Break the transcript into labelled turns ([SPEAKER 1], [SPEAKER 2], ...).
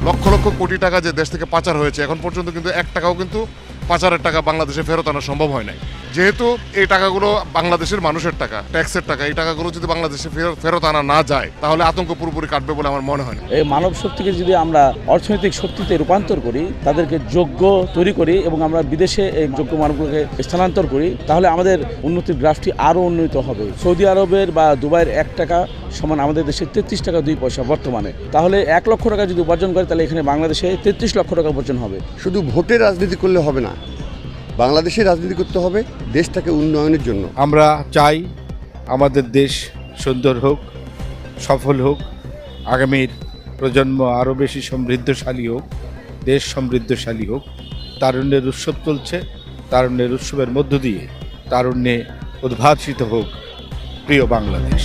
[SPEAKER 1] লক্ষ লক্ষ কোটি টাকা যে দেশ থেকে পাচার হয়েছে, এখন পর্যন্ত কিন্তু 1 টাকাও কিন্তু পাচারের টাকা বাংলাদেশে ফেরত আনা সম্ভব হয় নাই। যেহেতু এই টাকাগুলো বাংলাদেশের মানুষের টাকা, ট্যাক্সের টাকা, এই টাকাগুলো যদি বাংলাদেশে ফেরত আনা না যায় তাহলে আতঙ্ক পুরোপুরি কাটবে বলে আমার মনে হয় না।
[SPEAKER 2] এই মানব শক্তিকে যদি আমরা অর্থনৈতিক শক্তিতে রূপান্তর করি, তাদেরকে যোগ্য তৈরি করি এবং আমরা বিদেশে এই যোগ্য মানবগুলোকে স্থানান্তর করি, তাহলে আমাদের উন্নতির গ্রাফটি আরও উন্নত হবে। সৌদি আরবের বা দুবাইয়ের 1 টাকা সমান আমাদের দেশে 33 টাকা 2 পয়সা বর্তমানে। তাহলে 1 লক্ষ টাকা যদি উপার্জন করে, তাহলে এখানে বাংলাদেশে 33 লক্ষ টাকা উপার্জন হবে।
[SPEAKER 3] শুধু ভোটের রাজনীতি করলে হবে না, বাংলাদেশের রাজনীতি করতে হবে দেশটাকে উন্নয়নের জন্য।
[SPEAKER 4] আমরা চাই আমাদের দেশ সুন্দর হোক, সফল হোক, আগামীর প্রজন্ম আরও বেশি সমৃদ্ধশালী হোক, দেশ সমৃদ্ধশালী হোক। তারুণ্যের উৎসব চলছে, তারুণ্যের উৎসবের মধ্য দিয়ে তারুণ্যে উদ্ভাসিত হোক প্রিয় বাংলাদেশ।